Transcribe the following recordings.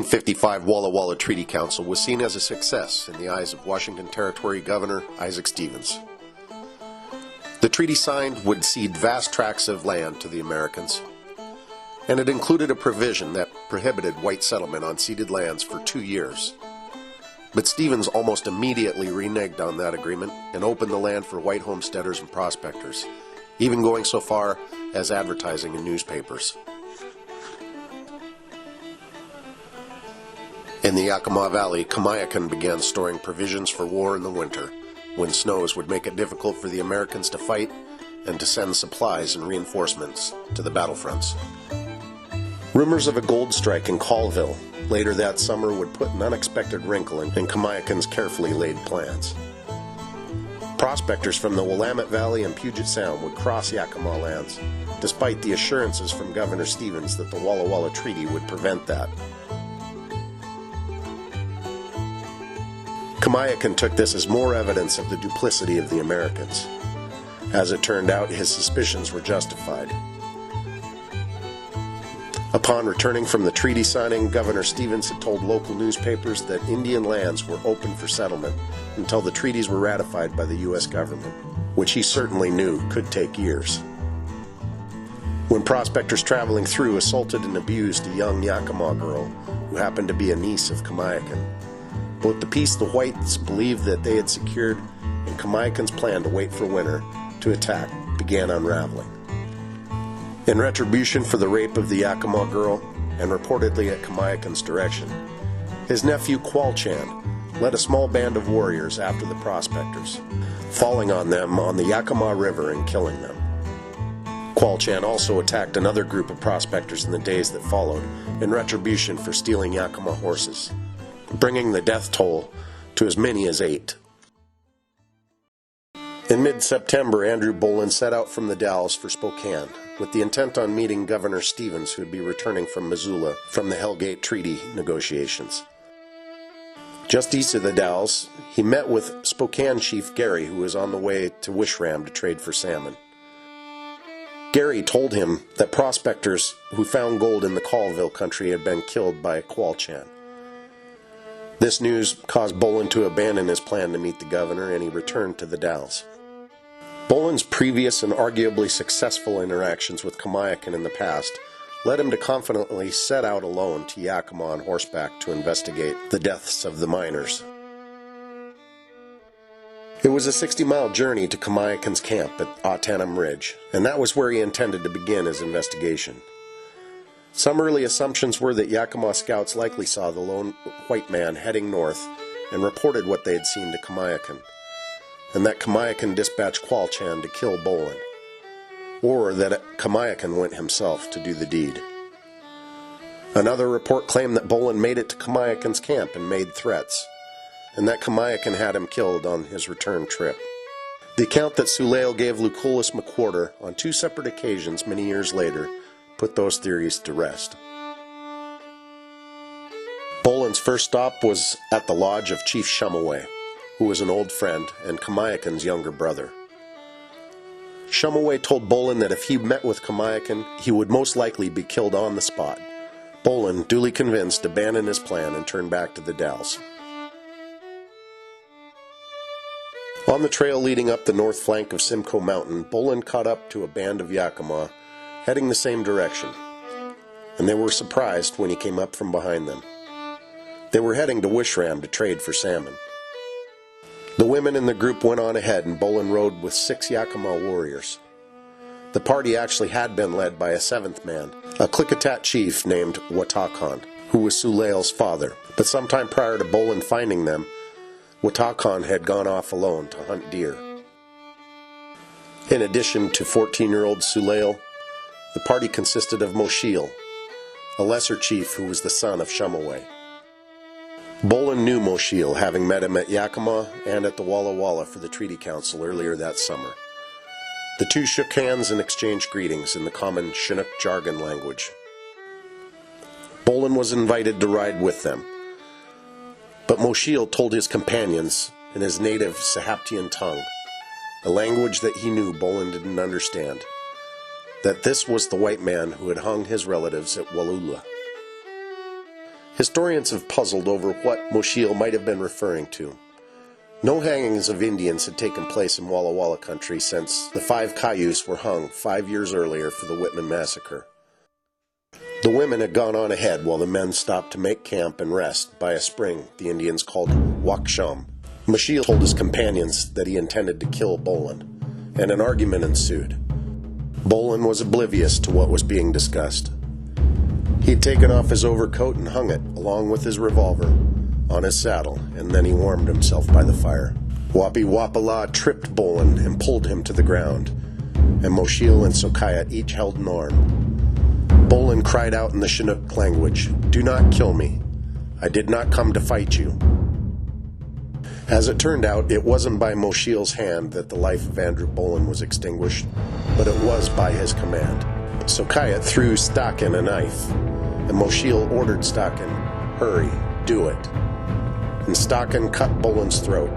1855 Walla Walla Treaty Council was seen as a success in the eyes of Washington Territory Governor Isaac Stevens. The treaty signed would cede vast tracts of land to the Americans, and it included a provision that prohibited white settlement on ceded lands for 2 years. But Stevens almost immediately reneged on that agreement and opened the land for white homesteaders and prospectors, even going so far as advertising in newspapers. In the Yakama Valley, Kamiakin began storing provisions for war in the winter, when snows would make it difficult for the Americans to fight and to send supplies and reinforcements to the battlefronts. Rumors of a gold strike in Colville later that summer would put an unexpected wrinkle in Kamiakin's carefully laid plans. Prospectors from the Willamette Valley and Puget Sound would cross Yakama lands, despite the assurances from Governor Stevens that the Walla Walla Treaty would prevent that. Kamiakin took this as more evidence of the duplicity of the Americans. As it turned out, his suspicions were justified. Upon returning from the treaty signing, Governor Stevens had told local newspapers that Indian lands were open for settlement until the treaties were ratified by the U.S. government, which he certainly knew could take years. When prospectors traveling through assaulted and abused a young Yakama girl who happened to be a niece of Kamiakin, both the peace the whites believed that they had secured and Kamiakin's plan to wait for winter to attack began unraveling. In retribution for the rape of the Yakama girl, and reportedly at Kamiakin's direction, his nephew Qualchan led a small band of warriors after the prospectors, falling on them on the Yakama River and killing them. Qualchan also attacked another group of prospectors in the days that followed in retribution for stealing Yakama horses, bringing the death toll to as many as 8. In mid-September, Andrew Bolon set out from the Dalles for Spokane, with the intent on meeting Governor Stevens, who would be returning from Missoula from the Hellgate Treaty negotiations. Just east of the Dalles, he met with Spokane Chief Gary, who was on the way to Wishram to trade for salmon. Gary told him that prospectors who found gold in the Colville country had been killed by Qualchan. This news caused Bolon to abandon his plan to meet the governor, and he returned to the Dalles. Bolon's previous and arguably successful interactions with Kamiakin in the past led him to confidently set out alone to Yakama on horseback to investigate the deaths of the miners. It was a 60-mile journey to Kamiakin's camp at Ottanum Ridge, and that was where he intended to begin his investigation. Some early assumptions were that Yakama scouts likely saw the lone white man heading north and reported what they had seen to Kamiakin, and that Kamiakin dispatched Qualchan to kill Bolon, or that Kamiakin went himself to do the deed. Another report claimed that Bolon made it to Kamiakin's camp and made threats, and that Kamiakin had him killed on his return trip. The account that Soulaille gave Lucullus McWhorter on 2 separate occasions many years later put those theories to rest. Bolon's first stop was at the lodge of Chief Shumaway, who was an old friend and Kamiakin's younger brother. Shumaway told Bolon that if he met with Kamiakin, he would most likely be killed on the spot. Bolon, duly convinced, abandoned his plan and turned back to the Dalles. On the trail leading up the north flank of Simcoe Mountain, Bolon caught up to a band of Yakama heading the same direction, and they were surprised when he came up from behind them. They were heading to Wishram to trade for salmon. The women in the group went on ahead, and Bolon rode with 6 Yakama warriors. The party actually had been led by a 7th man, a Klickitat chief named Watakan, who was Soulaille's father, but sometime prior to Bolon finding them, Watakan had gone off alone to hunt deer. In addition to 14-year-old Soulaille, the party consisted of Mosheil, a lesser chief who was the son of Shumaway. Bolon knew Mosheil, having met him at Yakama and at the Walla Walla for the Treaty Council earlier that summer. The two shook hands and exchanged greetings in the common Chinook jargon language. Bolon was invited to ride with them, but Mosheil told his companions in his native Sahaptian tongue, a language that he knew Bolon didn't understand, that this was the white man who had hung his relatives at Wallula. Historians have puzzled over what Mosheel might have been referring to. No hangings of Indians had taken place in Walla Walla country since the 5 Cayuse were hung 5 years earlier for the Whitman massacre. The women had gone on ahead while the men stopped to make camp and rest by a spring the Indians called Waksham. Mosheel told his companions that he intended to kill Bolon, and an argument ensued. Bolon was oblivious to what was being discussed. He had taken off his overcoat and hung it, along with his revolver, on his saddle, and then he warmed himself by the fire. Wapi Wapala tripped Bolon and pulled him to the ground, and Mosheel and Klikkitat each held an arm. Bolon cried out in the Chinook language, "Do not kill me. I did not come to fight you." As it turned out, it wasn't by Mosheel's hand that the life of Andrew Bolon was extinguished, but it was by his command. Klikkitat threw Staken a knife, and Mosheel ordered Staken, "Hurry, do it." And Staken cut Bolon's throat.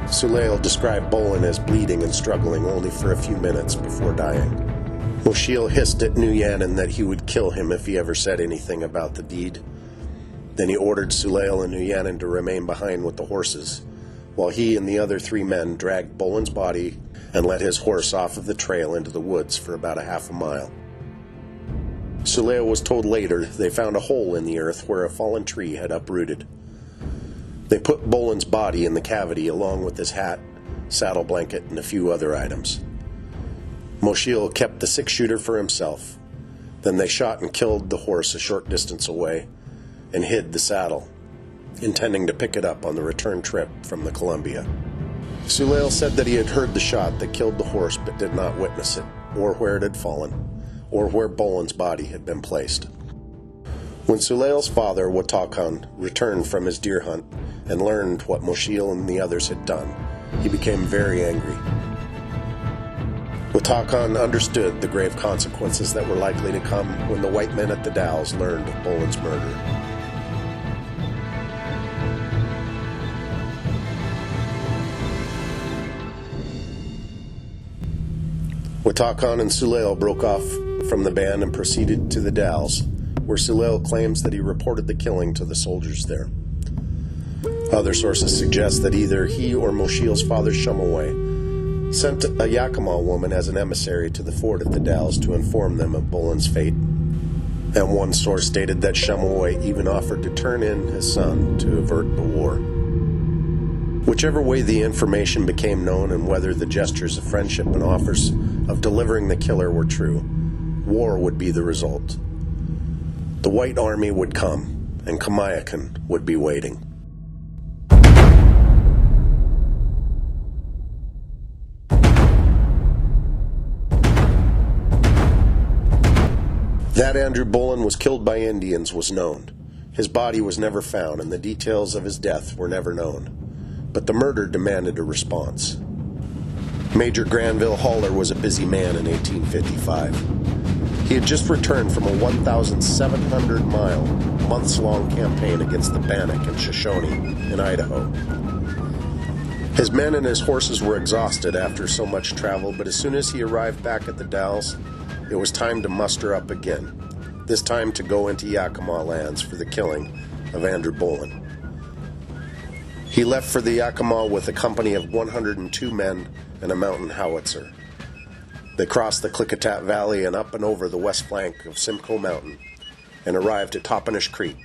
Suleil described Bolon as bleeding and struggling only for a few minutes before dying. Mosheel hissed at Nuyannin that he would kill him if he ever said anything about the deed. Then he ordered Suleil and Nuyannin to remain behind with the horses, while he and the other 3 men dragged Bolon's body and led his horse off of the trail into the woods for about a half a mile. Suleil was told later they found a hole in the earth where a fallen tree had uprooted. They put Bolon's body in the cavity along with his hat, saddle blanket, and a few other items. Mosheel kept the 6-shooter for himself. Then they shot and killed the horse a short distance away and hid the saddle, intending to pick it up on the return trip from the Columbia. Suleil said that he had heard the shot that killed the horse but did not witness it, or where it had fallen, or where Bolon's body had been placed. When Suleil's father, Watakan, returned from his deer hunt and learned what Mosheel and the others had done, he became very angry. Watakan understood the grave consequences that were likely to come when the white men at the Dalles learned of Bolon's murder. Watakan and Suleil broke off from the band and proceeded to the Dalles, where Suleil claims that he reported the killing to the soldiers there. Other sources suggest that either he or Mosheel's father Shumaway sent a Yakama woman as an emissary to the fort at the Dalles to inform them of Bolon's fate. And one source stated that Shumaway even offered to turn in his son to avert the war. Whichever way the information became known and whether the gestures of friendship and offers of delivering the killer were true, war would be the result. The White Army would come, and Kamiakin would be waiting. That Andrew Bolon was killed by Indians was known. His body was never found, and the details of his death were never known. But the murder demanded a response. Major Granville Haller was a busy man in 1855. He had just returned from a 1,700-mile, months-long campaign against the Bannock and Shoshone in Idaho. His men and his horses were exhausted after so much travel, but as soon as he arrived back at the Dalles, it was time to muster up again, this time to go into Yakama lands for the killing of Andrew Bolon. He left for the Yakama with a company of 102 men and a mountain howitzer. They crossed the Klickitat Valley and up and over the west flank of Simcoe Mountain and arrived at Toppenish Creek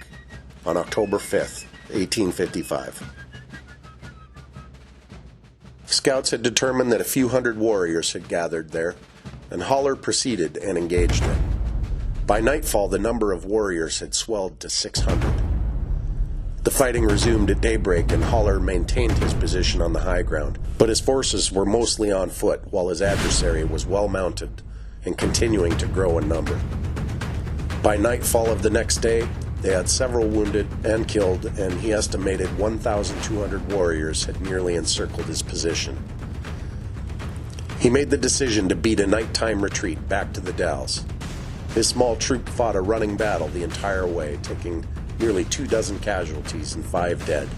on October 5th, 1855. Scouts had determined that a few hundred warriors had gathered there, and Haller proceeded and engaged them. By nightfall, the number of warriors had swelled to 600. The fighting resumed at daybreak, and Haller maintained his position on the high ground, but his forces were mostly on foot, while his adversary was well mounted and continuing to grow in number. By nightfall of the next day, they had several wounded and killed, and he estimated 1,200 warriors had nearly encircled his position. He made the decision to beat a nighttime retreat back to the Dalles. His small troop fought a running battle the entire way, taking nearly 24 casualties and 5 dead,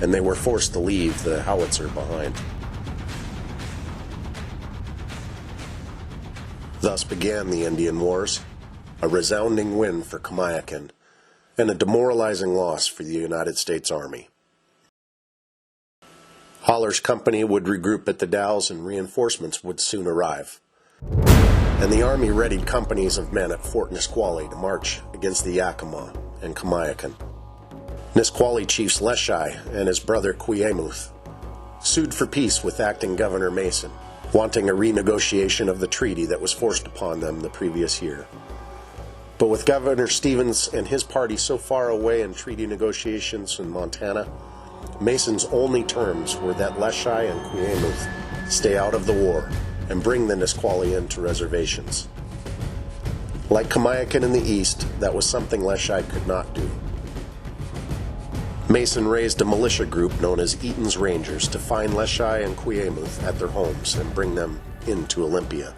and they were forced to leave the howitzer behind. Thus began the Indian Wars, a resounding win for Kamiakin, and a demoralizing loss for the United States Army. Holler's company would regroup at the Dalles and reinforcements would soon arrive. And the Army readied companies of men at Fort Nisqually to march against the Yakama and Kamiakin. Nisqually Chiefs Leschi and his brother Kuyamouth sued for peace with acting Governor Mason, wanting a renegotiation of the treaty that was forced upon them the previous year. But with Governor Stevens and his party so far away in treaty negotiations in Montana, Mason's only terms were that Leschi and Kuyamouth stay out of the war and bring the Nisqually into reservations. Like Kamiakin in the east, that was something Leschi could not do. Mason raised a militia group known as Eaton's Rangers to find Leschi and Kuyamouth at their homes and bring them into Olympia.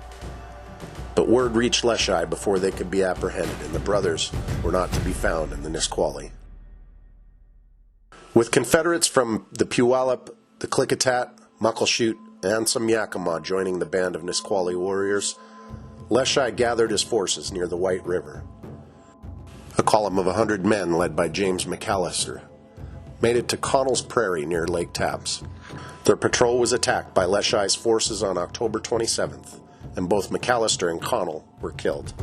But word reached Leschi before they could be apprehended, and the brothers were not to be found in the Nisqually. With Confederates from the Puyallup, the Klickitat, Muckleshoot, and some Yakama joining the band of Nisqually warriors, Leschi gathered his forces near the White River. A column of 100 men led by James McAllister made it to Connell's Prairie near Lake Tapps. Their patrol was attacked by Leschi's forces on October 27th, and both McAllister and Connell were killed.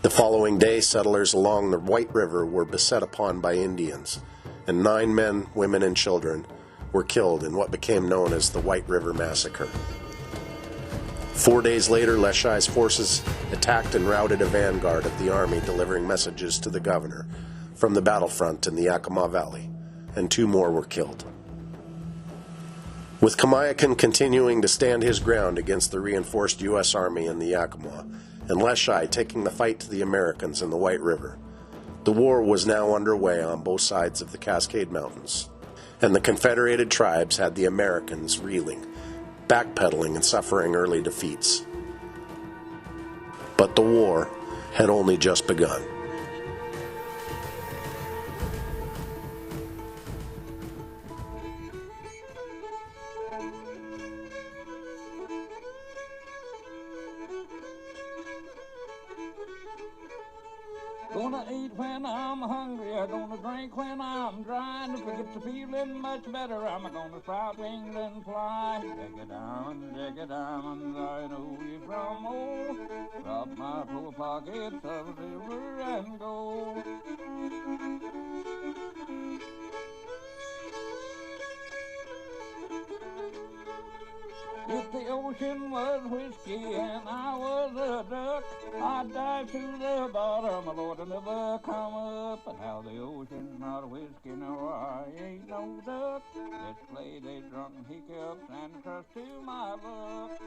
The following day, settlers along the White River were beset upon by Indians, and 9 men, women, and children were killed in what became known as the White River Massacre. 4 days later, Leschi's forces attacked and routed a vanguard of the army delivering messages to the governor from the battlefront in the Yakama Valley, and 2 more were killed. With Kamiakin continuing to stand his ground against the reinforced U.S. Army in the Yakama, and Leschi taking the fight to the Americans in the White River, the war was now underway on both sides of the Cascade Mountains, and the Confederated tribes had the Americans reeling, backpedaling, and suffering early defeats. But the war had only just begun. Gonna eat when I'm hungry, I'm gonna drink when I'm dry, and if I get to feeling much better, I'm gonna sprout wings and fly. Dig a diamond, I know you from old. Drop my full pockets of silver and gold. If the ocean was whiskey and I was a duck, I'd dive to the bottom, Lord, and never come up. But now the ocean's not whiskey, no, I ain't no duck. Just play they drunk hiccups and trust to my luck.